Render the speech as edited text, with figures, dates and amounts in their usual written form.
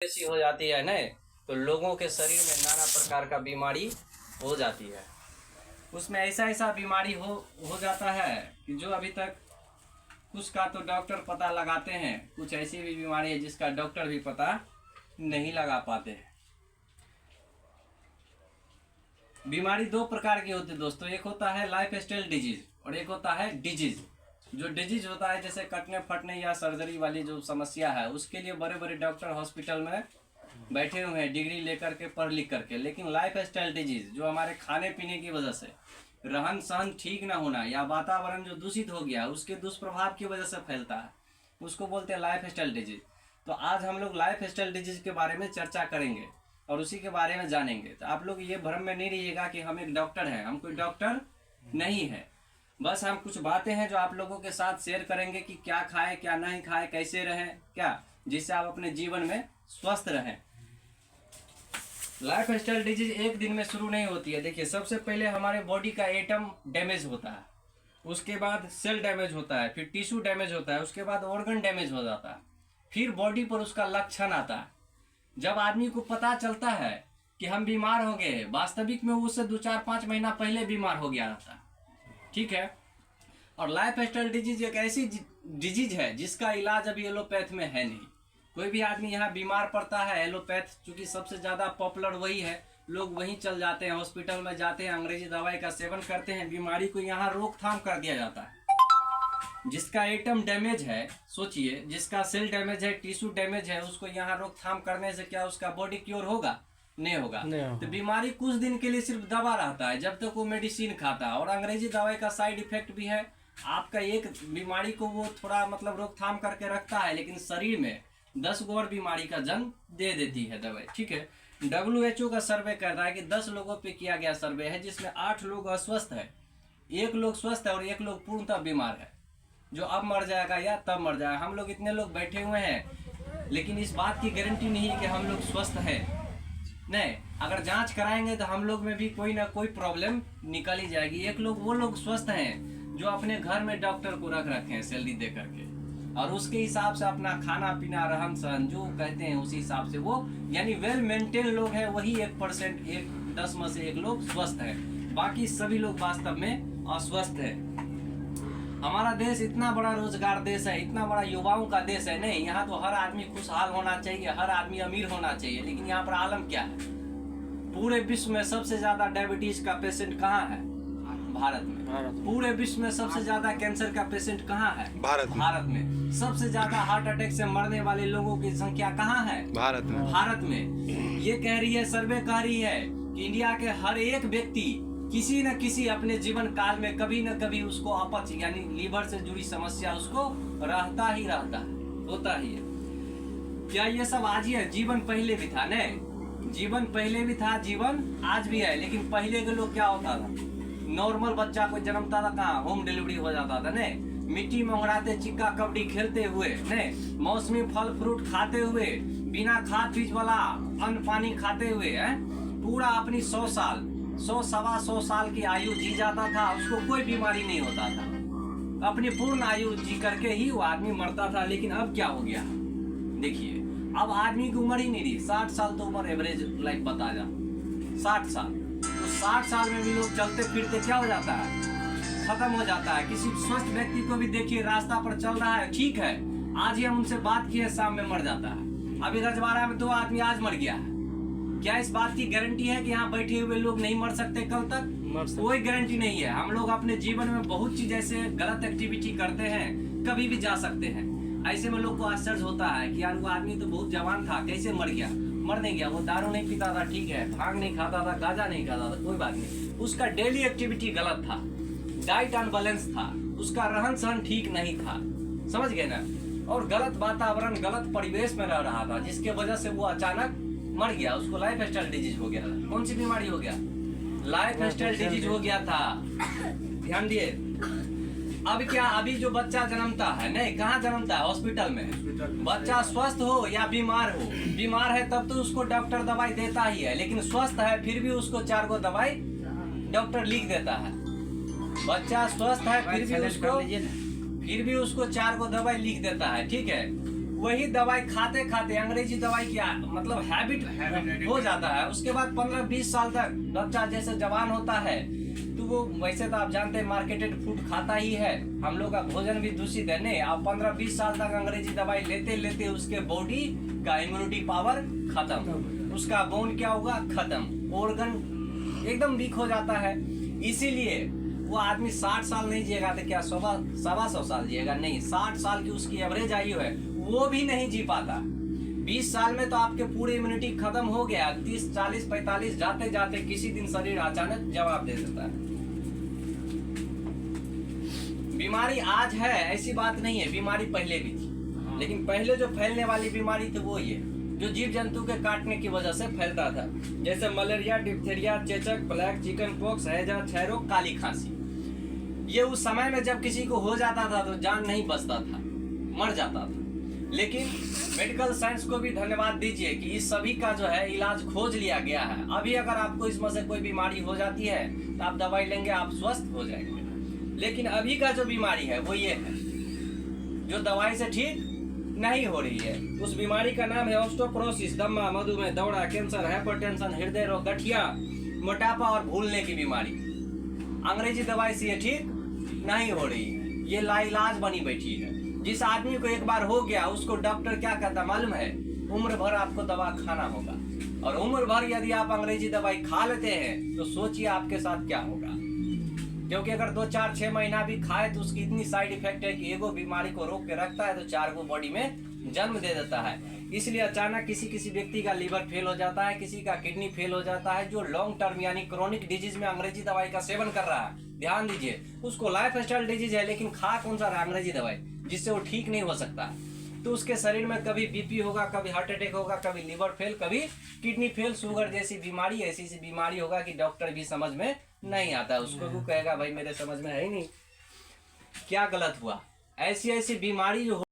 ऐसी हो जाती है न, तो लोगों के शरीर में नाना प्रकार का बीमारी हो जाती है। उसमें ऐसा ऐसा बीमारी हो जाता है कि जो अभी तक कुछ का तो डॉक्टर पता लगाते हैं, कुछ ऐसी भी बीमारी है जिसका डॉक्टर भी पता नहीं लगा पाते हैं। बीमारी दो प्रकार की होती है दोस्तों, एक होता है लाइफ स्टाइल डिजीज और एक होता है डिजीज। जो डिजीज होता है जैसे कटने फटने या सर्जरी वाली जो समस्या है, उसके लिए बड़े बड़े डॉक्टर हॉस्पिटल में बैठे हुए हैं डिग्री लेकर के, पढ़ लिख करके। लेकिन लाइफ स्टाइल डिजीज जो हमारे खाने पीने की वजह से, रहन सहन ठीक ना होना या वातावरण जो दूषित हो गया उसके दुष्प्रभाव की वजह से फैलता है, उसको बोलते हैं लाइफ स्टाइल डिजीज। तो आज हम लोग लाइफ स्टाइल डिजीज के बारे में चर्चा करेंगे और उसी के बारे में जानेंगे। तो आप लोग ये भ्रम में नहीं रहिएगा कि हम एक डॉक्टर हैं, हम कोई डॉक्टर नहीं है। बस हम कुछ बातें हैं जो आप लोगों के साथ शेयर करेंगे कि क्या खाएं क्या नहीं खाएं, कैसे रहें, क्या जिससे आप अपने जीवन में स्वस्थ रहें। लाइफ स्टाइल डिजीज एक दिन में शुरू नहीं होती है। देखिए, सबसे पहले हमारे बॉडी का एटम डैमेज होता है, उसके बाद सेल डैमेज होता है, फिर टिश्यू डैमेज होता है, उसके बाद ऑर्गन डैमेज हो जाता है, फिर बॉडी पर उसका लक्षण आता है। जब आदमी को पता चलता है कि हम बीमार हो गए, वास्तविक में उससे 2-4-5 महीना पहले बीमार हो गया रहता है, ठीक है। और लाइफ स्टाइल डिजीज एक ऐसी डिजीज है जिसका इलाज अभी एलोपैथ में है नहीं। कोई भी आदमी यहाँ बीमार पड़ता है, एलोपैथ चूंकि सबसे ज्यादा पॉपुलर वही है, लोग वहीं चल जाते हैं, हॉस्पिटल में जाते हैं, अंग्रेजी दवाई का सेवन करते हैं, बीमारी को यहाँ रोकथाम कर दिया जाता है। जिसका एटम डैमेज है, सोचिए, जिसका सेल डैमेज है, टिश्यू डैमेज है, उसको यहाँ रोकथाम करने से क्या उसका बॉडी क्योर होगा? नहीं होगा। तो बीमारी कुछ दिन के लिए सिर्फ दवा रहता है जब तक वो मेडिसिन खाता है, और अंग्रेजी दवाई का साइड इफेक्ट भी है। आपका एक बीमारी को वो थोड़ा मतलब रोकथाम करके रखता है, लेकिन शरीर में 10 गो और बीमारी का जन्म दे देती है दवाई, ठीक है। WHO का सर्वे कहता है कि 10 लोगों पे किया गया सर्वे है जिसमें 8 लोग अस्वस्थ है, 1 लोग स्वस्थ है और 1 लोग पूर्णतः बीमार है, जो अब मर जाएगा या तब मर जाएगा। हम लोग इतने लोग बैठे हुए हैं, लेकिन इस बात की गारंटी नहीं है कि हम लोग स्वस्थ हैं। नहीं, अगर जांच कराएंगे तो हम लोग में भी कोई ना कोई प्रॉब्लम निकल ही जाएगी। एक लोग वो लोग स्वस्थ हैं जो अपने घर में डॉक्टर को रख रखे हैं सैलरी दे करके, और उसके हिसाब से अपना खाना पीना रहन सहन जो कहते हैं उसी हिसाब से वो, यानी वेल मेंटेन लोग हैं, वही 1%, 10 में से 1 लोग स्वस्थ है, बाकी सभी लोग वास्तव में अस्वस्थ है। हमारा देश इतना बड़ा रोजगार देश है, इतना बड़ा युवाओं का देश है। नहीं, यहाँ तो हर आदमी खुशहाल होना चाहिए, हर आदमी अमीर होना चाहिए, लेकिन यहाँ पर आलम क्या है? पूरे विश्व में सबसे ज्यादा डायबिटीज का पेशेंट कहाँ है? भारत में। पूरे विश्व में सबसे ज्यादा कैंसर का पेशेंट कहाँ है? भारत में। सबसे ज्यादा हार्ट अटैक से मरने वाले लोगों की संख्या कहाँ है? भारत में। ये कह रही है, सर्वे कह रही है कि इंडिया के हर एक व्यक्ति किसी न किसी अपने जीवन काल में कभी न कभी उसको अपच यानी लीवर से जुड़ी समस्या उसको रहता ही रहता है, होता ही है। क्या ये सब आज ही है? जीवन पहले भी था न, जीवन पहले भी था, जीवन आज भी है। लेकिन पहले के लोग क्या होता था, नॉर्मल बच्चा को जन्मता था, कहाँ होम डिलीवरी हो जाता था न, मिट्टी में उड़ाते, चिक्का कबड्डी खेलते हुए न, मौसमी फल फ्रूट खाते हुए, बिना खाद बीज वाला अन्न पानी खाते हुए है, पूरा अपनी 100 साल 100-125 साल की आयु जी जाता था, उसको कोई बीमारी नहीं होता था, अपनी पूर्ण आयु जी करके ही वो आदमी मरता था। लेकिन अब क्या हो गया? देखिए, अब आदमी की उम्र ही नहीं रही, 60 साल तो उम्र एवरेज लाइफ बता जा, 60 साल। तो 60 साल में भी लोग चलते फिरते क्या हो जाता है? खत्म हो जाता है। किसी स्वस्थ व्यक्ति को भी देखिए, रास्ता पर चल रहा है, ठीक है, आज ही हम उनसे बात किए, शाम में मर जाता है। अभी रजवाड़ा में 2 आदमी आज मर गया है। क्या इस बात की गारंटी है कि यहाँ बैठे हुए लोग नहीं मर सकते कल तक? कोई गारंटी नहीं है। हम लोग अपने जीवन में बहुत चीज ऐसे गलत एक्टिविटी करते हैं, कभी भी जा सकते हैं। ऐसे में लोग को आश्चर्य होता है कि यार वो आदमी तो बहुत जवान था, कैसे मर गया? मर नहीं गया, वो दारू नहीं पीता था, ठीक है, भांग नहीं खाता था, गांजा नहीं खाता था, कोई बात नहीं, उसका डेली एक्टिविटी गलत था, डाइट अनबैलेंस था, उसका रहन सहन ठीक नहीं था, समझ गए ना, और गलत वातावरण गलत परिवेश में रह रहा था, जिसके वजह से वो अचानक मर गया। उसको लाइफ स्टाइल डिजीज हो गया था। कौन सी बीमारी हो गया? लाइफ स्टाइल डिजीज हो गया था। ध्यान दिए। अब क्या, अभी जो बच्चा जन्मता है, नहीं, कहाँ जन्मता है? हॉस्पिटल में। बच्चा स्वस्थ हो या बीमार हो, बीमार है तब तो उसको डॉक्टर दवाई देता ही है, लेकिन स्वस्थ है फिर भी उसको 4 गो दवाई डॉक्टर लिख देता है। बच्चा स्वस्थ है फिर भी उसको 4 गो दवाई लिख देता है, ठीक है। वही दवाई खाते खाते अंग्रेजी दवाई की मतलब हैबिट हो जाता है। उसके बाद 15-20 साल तक बच्चा जैसे जवान होता है तो वो वैसे तो आप जानते हैं मार्केटेड फूड खाता ही है, हम लोग का भोजन भी दूषित है। नहीं, आप 15-20 साल तक अंग्रेजी दवाई लेते लेते उसके बॉडी का इम्यूनिटी पावर खत्म, उसका बोन क्या होगा, खत्म, ऑर्गन एकदम वीक हो जाता है। इसीलिए वो आदमी 60 साल नहीं जिएगा तो क्या 100 साल जिएगा? नहीं, 60 साल की उसकी एवरेज आयु है, वो भी नहीं जी पाता। 20 साल में तो आपके पूरी इम्यूनिटी खत्म हो गया, 30, 40, 45 जाते जाते किसी दिन शरीर अचानक जवाब दे देता है। बीमारी आज है ऐसी बात नहीं है, बीमारी पहले भी थी, लेकिन पहले जो फैलने वाली बीमारी थी वो ये जो जीव जंतु के काटने की वजह से फैलता था, जैसे मलेरिया, डिप्थीरिया, चेचक, प्लेग, चिकन पॉक्स, हैजा, क्षय रोग, काली खांसी। ये उस समय में जब किसी को हो जाता था तो जान नहीं बचता था, मर जाता था। लेकिन मेडिकल साइंस को भी धन्यवाद दीजिए कि इस सभी का जो है इलाज खोज लिया गया है। अभी अगर आपको इसमें से कोई बीमारी हो जाती है तो आप दवाई लेंगे, आप स्वस्थ हो जाएंगे। लेकिन अभी का जो बीमारी है वो ये है जो दवाई से ठीक नहीं हो रही है। उस बीमारी का नाम है ऑस्टियोपोरोसिस, दमा, मधुमेह, दौरा, कैंसर, हाइपरटेंशन, हृदय रोग, गठिया, मोटापा और भूलने की बीमारी। अंग्रेजी दवाई से ये ठीक नहीं हो रही है, ये लाइलाज बनी बैठी है। जिस आदमी को एक बार हो गया उसको डॉक्टर क्या कहता मालूम है? उम्र भर आपको दवा खाना होगा। और उम्र भर यदि आप अंग्रेजी दवाई खा लेते हैं तो सोचिए आपके साथ क्या होगा। क्योंकि अगर 2, 4, 6 महीना भी खाए तो उसकी इतनी साइड इफेक्ट है कि एगो बीमारी को रोक के रखता है तो 4 को बॉडी में जन्म दे देता है। इसलिए अचानक किसी व्यक्ति का लीवर फेल हो जाता है, किसी का किडनी फेल हो जाता है, जो लॉन्ग टर्म यानी क्रोनिक डिजीज में अंग्रेजी दवाई का सेवन कर रहा है। ध्यान दीजिए, उसको लाइफ स्टाइल डिजीज है लेकिन खा कौन सा रहा? अंग्रेजी दवाई, जिससे वो ठीक नहीं हो सकता। तो उसके शरीर में कभी बीपी होगा, कभी हार्ट अटैक होगा, कभी लिवर फेल, कभी किडनी फेल, शुगर जैसी बीमारी, ऐसी बीमारी होगा कि डॉक्टर भी समझ में नहीं आता। उसको वो कहेगा भाई मेरे समझ में है ही नहीं, क्या गलत हुआ। ऐसी बीमारी जो